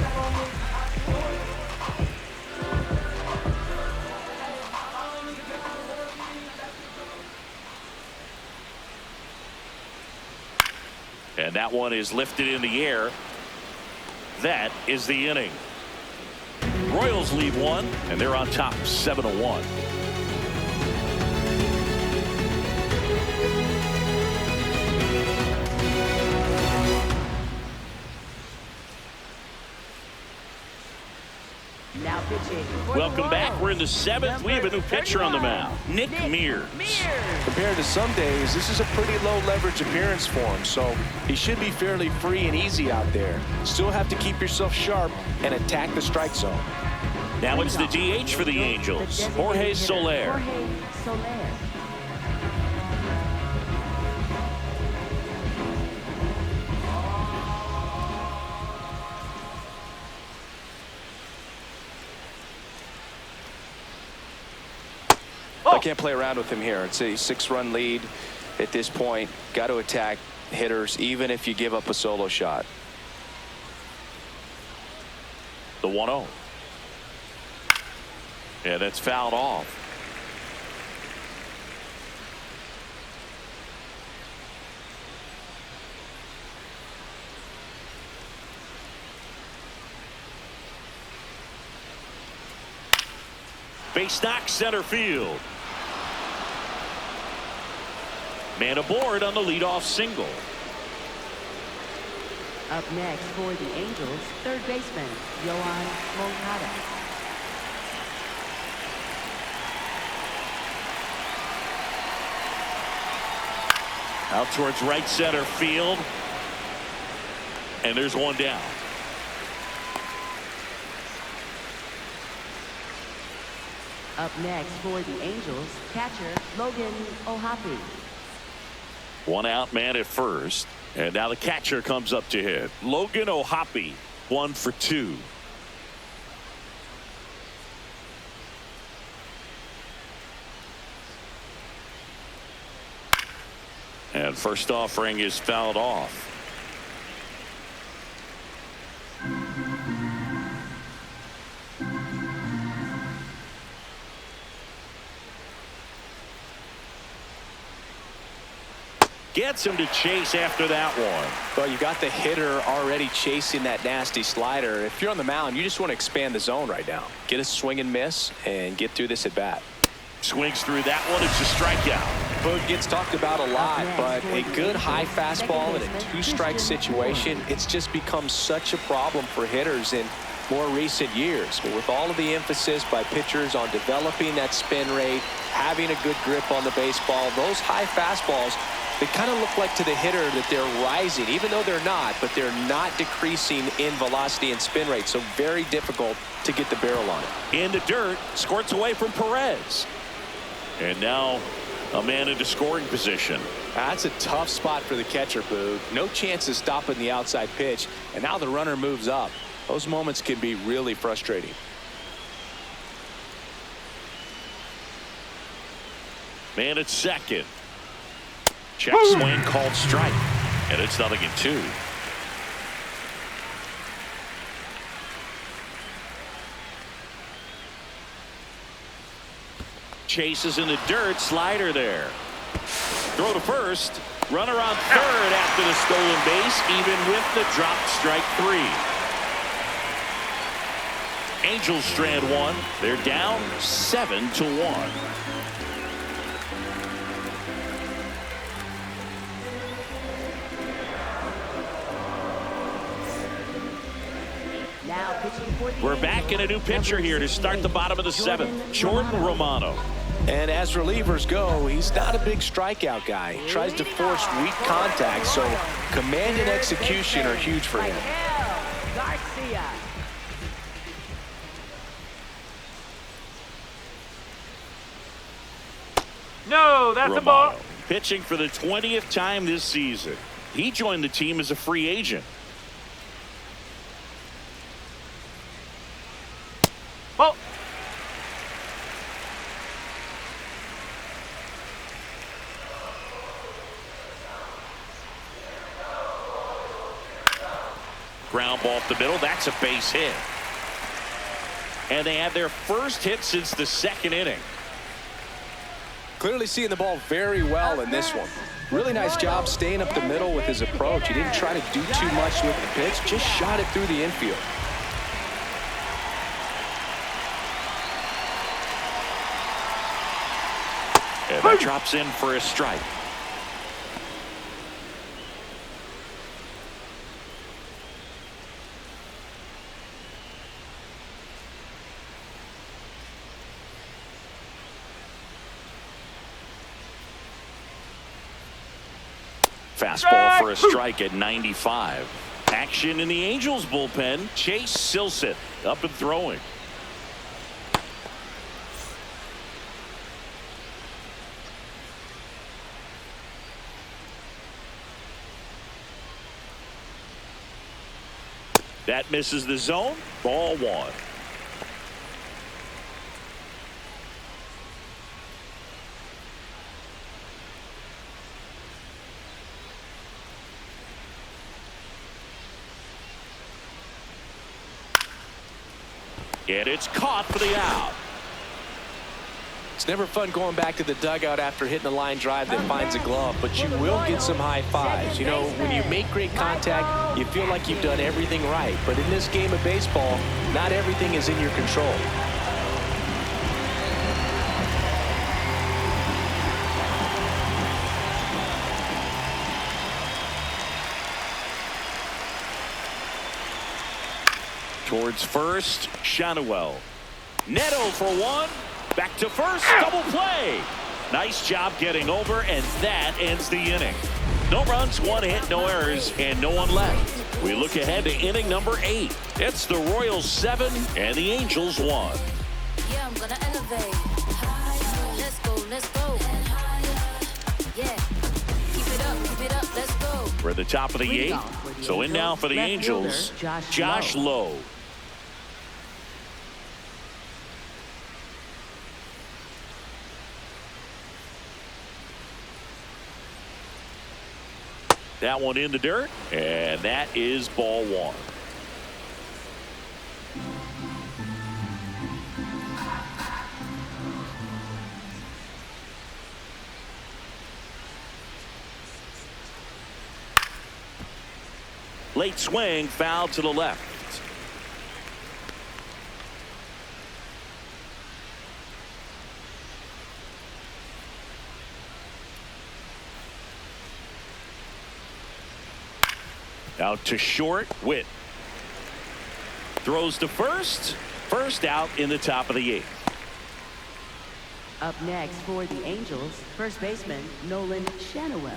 Isbel. And that one is lifted in the air. That is the inning. Royals lead one, and they're on top 7-1. Now pitching for Welcome back. We're in the 7th. We have a new pitcher on the mound, Nick Mears. Compared to some days, this is a pretty low leverage appearance for him, so he should be fairly free and easy out there. Still have to keep yourself sharp and attack the strike zone. Now it's the DH for the Angels, Jorge Soler. Jorge Soler. I can't play around with him here. It's a 6-run lead at this point. Got to attack hitters, even if you give up a solo shot. The 1-0. Yeah, that's fouled off. Base knock, center field. Man aboard on the leadoff single. Up next for the Angels, third baseman, Yoan Moncada. Out towards right center field. And there's one down. Up next for the Angels, catcher, Logan O'Hoppe. One out, man at first. And now the catcher comes up to hit. Logan O'Hoppe, 1 for 2. And first offering is fouled off. Gets him to chase after that one. Well, you got the hitter already chasing that nasty slider. If you're on the mound, you just want to expand the zone right now. Get a swing and miss and get through this at bat. Swings through that one. It's a strikeout. Boog gets talked about a lot, but a good high fastball in a two-strike situation, it's just become such a problem for hitters in more recent years. But with all of the emphasis by pitchers on developing that spin rate, having a good grip on the baseball, those high fastballs, they kind of look like to the hitter that they're rising, even though they're not, but they're not decreasing in velocity and spin rate. So very difficult to get the barrel on it. In the dirt, squirts away from Perez. And now a man into scoring position. That's a tough spot for the catcher, Boog. No chance of stopping the outside pitch, and now the runner moves up. Those moments can be really frustrating. Man at second. Check swing called strike. And it's 0-2. Chases in the dirt. Slider there. Throw to first. Runner on third after the stolen base, even with the dropped strike 3. Angels strand one. They're down 7-1. We're back in a new pitcher here to start the bottom of the 7th. Jordan Romano. And as relievers go, he's not a big strikeout guy. He tries to force weak contact, so command and execution are huge for him. Maikel Garcia. No, that's a ball. Romano, pitching for the 20th time this season. He joined the team as a free agent. Ball. Ground ball up the middle. That's a base hit. And they had their first hit since the 2nd inning. Clearly seeing the ball very well in this one. Really nice job staying up the middle with his approach. He didn't try to do too much with the pitch, just shot it through the infield. And that drops in for a strike. Fastball for a strike at 95. Action in the Angels bullpen. Chase Silseth up and throwing. That misses the zone. Ball 1. And it's caught for the out. It's never fun going back to the dugout after hitting a line drive that finds a glove, but you will get some high fives. You know, when you make great contact, you feel like you've done everything right. But in this game of baseball, not everything is in your control. Towards first, Schanuel. Neto for 1. Back to first, double play. Nice job getting over, and that ends the inning. No runs, 1 hit, no errors, and no one left. We look ahead to inning number 8. It's the Royals 7 and the Angels 1. Yeah, I'm gonna elevate. Higher. Let's go, let's go. Yeah, keep it up, let's go. We're at the top of the 8th. So in now for the Angels, Josh Lowe. That one in the dirt, and that is ball 1. Late swing, foul to the left. Out to short. Witt throws to first. First out in the top of the 8th. Up next for the Angels, first baseman Nolan Schanuel.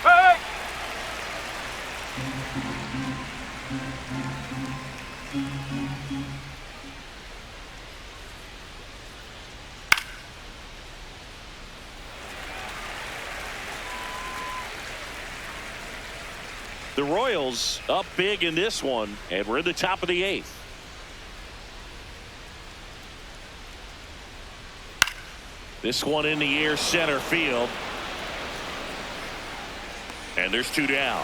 Hey! The Royals up big in this one, and we're in the top of the 8th. This one in the air, center field. And there's 2 down.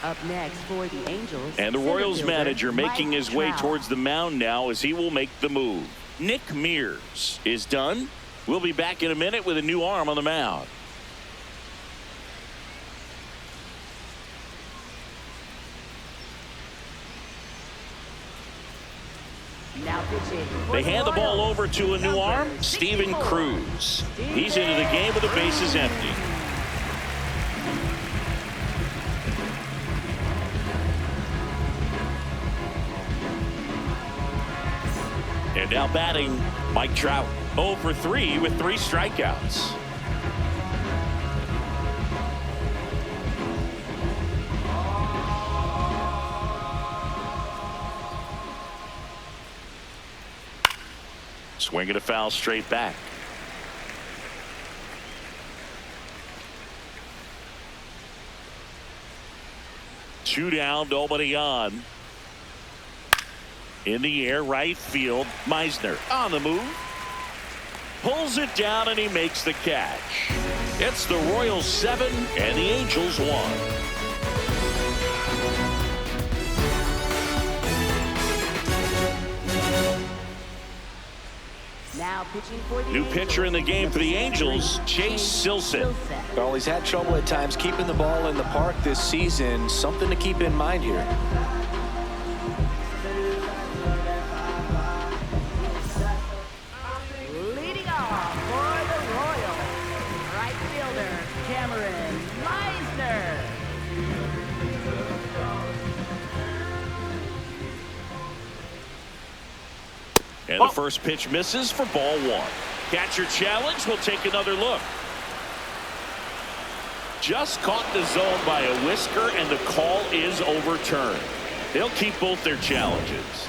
Up next for the Angels. And the Royals manager making his way Trout. towards the mound now as he will make the move. Nick Mears is done. We'll be back in a minute with a new arm on the mound. Now pitching. They hand the ball over to a new arm, Steven Cruz. He's into the game with the bases empty. And now batting, Mike Trout. 0 for 3 with 3 strikeouts. Swinging a foul straight back. Two down, nobody on. In the air, right field. Mismer on the move. Pulls it down and he makes the catch. It's the Royals 7 and the Angels 1. Now pitching for the New pitcher in the game for the Angels, Chase Silseth. Well, he's had trouble at times keeping the ball in the park this season. Something to keep in mind here. Leading off for the Royals, right fielder Kameron Mismer. And the first pitch misses for ball 1. Catcher challenge. Will take another look. Just caught the zone by a whisker, and the call is overturned. They'll keep both their challenges.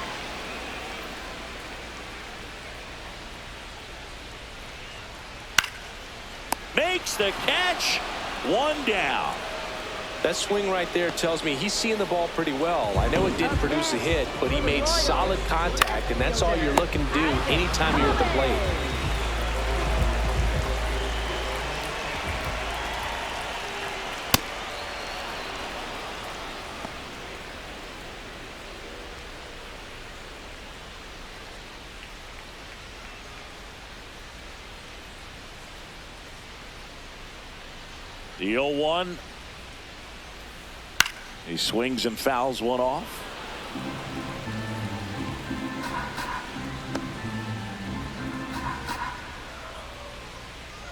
Makes the catch. 1 down. That swing right there tells me he's seeing the ball pretty well. I know it didn't produce a hit, but he made solid contact, and that's all you're looking to do anytime you're at the plate. The 0-1. He swings and fouls one off.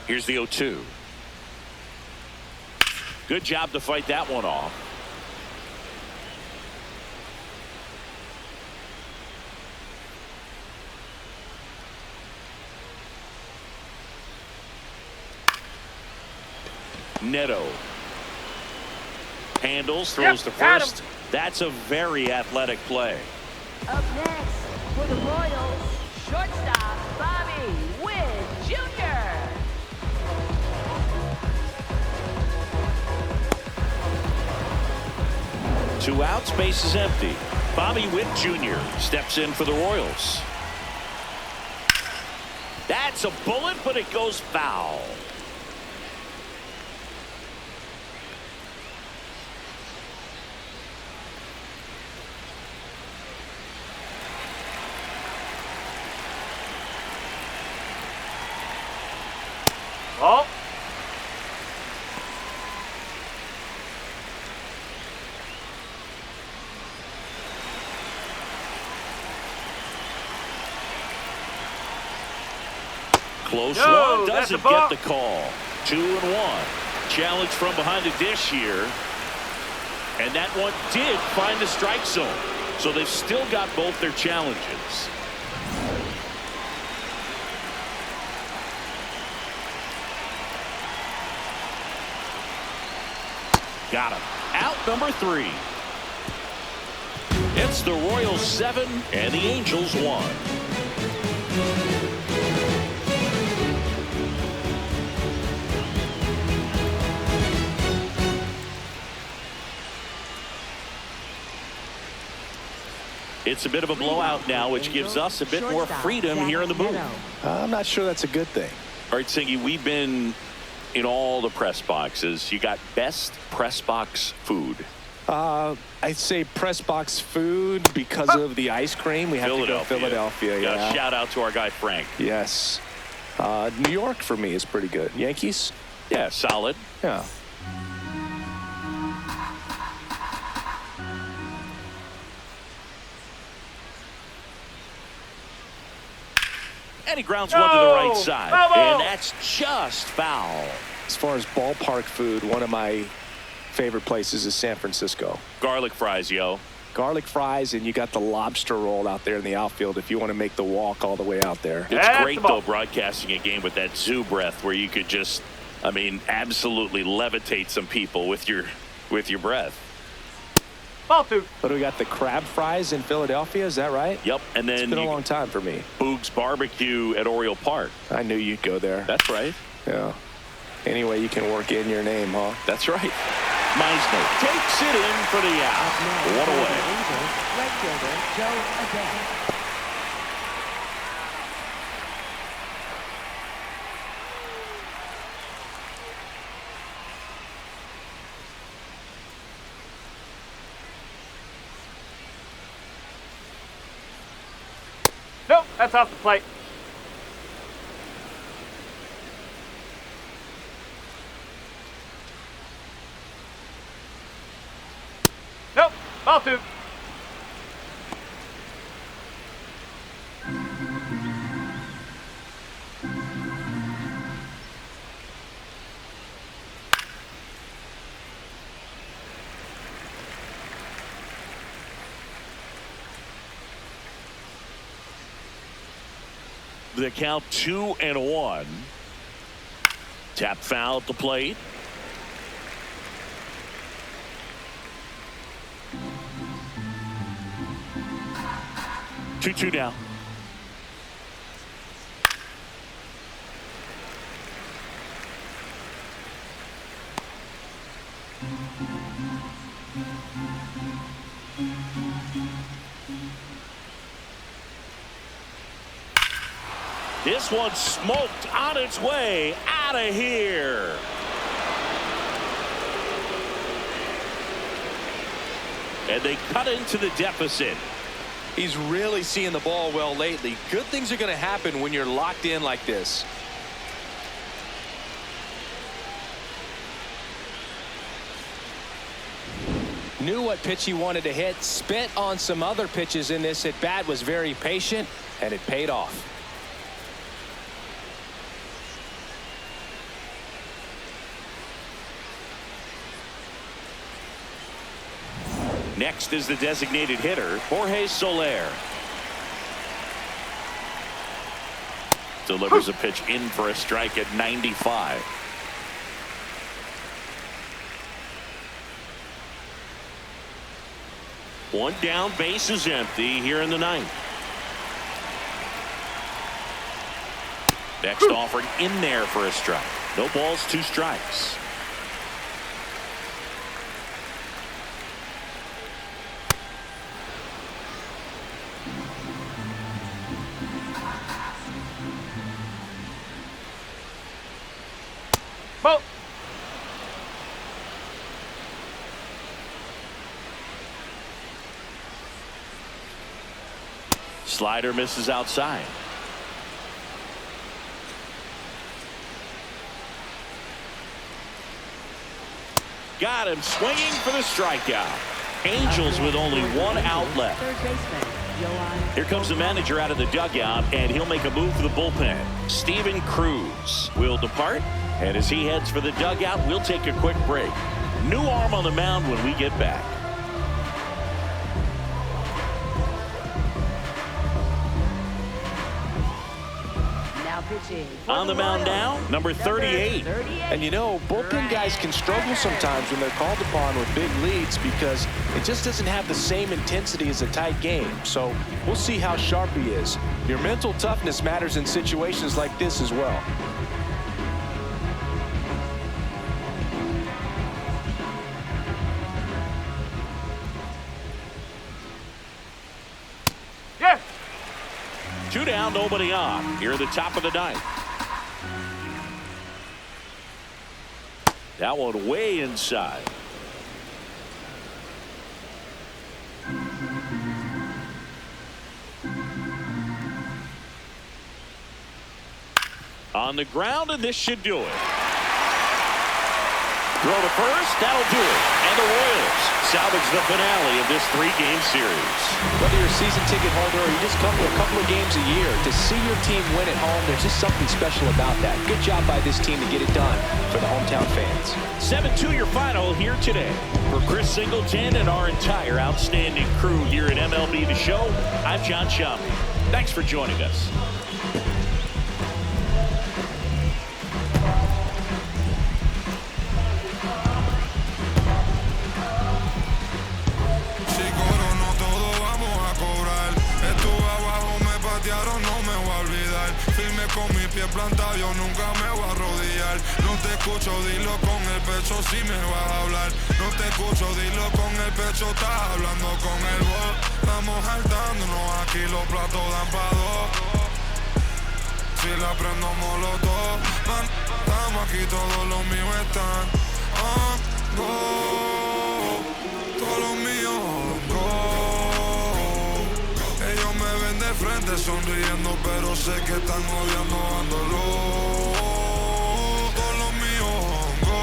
Here's the 0-2. Good job to fight that one off. Neto handles, throws to first. That's a very athletic play. Up next for the Royals, shortstop Bobby Witt Jr. 2 outs, base is empty. Bobby Witt Jr. steps in for the Royals. That's a bullet, but it goes foul. Ball. Close No, one, that's a doesn't ball. get the call. 2-1. Challenge from behind the dish here. And that one did find the strike zone. So they've still got both their challenges. Got him. Out number 3. It's the Royals 7 and the Angels 1. It's a bit of a blowout now, which gives us a bit more freedom here in the booth. I'm not sure that's a good thing. All right, Singy, we've been in all the press boxes. You got best press box food. I'd say press box food because of the ice cream. We have to go Philadelphia. Yeah. Shout out to our guy Frank. Yes. New York for me is pretty good. Yankees? Yeah, solid. Yeah. And he grounds one to the right side. And that's just foul. As far as ballpark food, one of my favorite places is San Francisco. Garlic fries, yo. Garlic fries, and you got the lobster roll out there in the outfield if you want to make the walk all the way out there. It's great, though, broadcasting a game with that zoo breath where you could just, I mean, absolutely levitate some people with your breath. Ball 2. But we got the crab fries in Philadelphia, is that right? Yep, and then it's been a long time for me. Boog's Barbecue at Oriole Park. I knew you'd go there. That's right. Yeah. Anyway, you can work in your name, huh? That's right. Mismer takes it in for the out. One away. Right fielder, Jo Adell. Nope, that's off the plate. Nope, ball 2. The count 2-1. Tap foul at the plate. Two now. This one smoked on its way out of here. And they cut into the deficit. He's really seeing the ball well lately. Good things are going to happen when you're locked in like this. Knew what pitch he wanted to hit. Spit on some other pitches in this at bat. Was very patient, and it paid off. Next is the designated hitter, Jorge Soler. Delivers a pitch in for a strike at 95. One down, base is empty here in the ninth. Next offering in there for a strike. No balls, 2 strikes. Ball. Slider misses outside. Got him swinging for the strikeout. Angels with only one out left. Third baseman, Yoan. Here comes the manager out of the dugout, and he'll make a move for the bullpen. Steven Cruz will depart, and as he heads for the dugout, we'll take a quick break. New arm on the mound when we get back. Now pitching. On the mound now, number 38. And you know, bullpen guys can struggle sometimes when they're called upon with big leads because it just doesn't have the same intensity as a tight game. So we'll see how sharp he is. Your mental toughness matters in situations like this as well. Yes. 2 down, nobody on. Here at the top of the ninth. That one way inside. On the ground, and this should do it. Throw to first, that'll do it. And the Royals salvage the finale of this 3-game series. Whether you're a season ticket holder or you just come to a couple of games a year, to see your team win at home, there's just something special about that. Good job by this team to get it done for the hometown fans. 7-2 your final here today. For Chris Singleton and our entire outstanding crew here at MLB The Show, I'm John Schanuel. Thanks for joining us. Con mi pie plantado yo nunca me voy a arrodillar. No te escucho, dilo con el pecho si me vas a hablar. No te escucho, dilo con el pecho, estás hablando con el voz. Estamos saltándonos aquí, los platos dan pa' dos. Si la prendo molotov, man, estamos aquí, todos los míos están on go. Todos los míos on go. Ellos me ven de frente sonriendo, pero sé que están odiando dándolo. Todos los míos on go.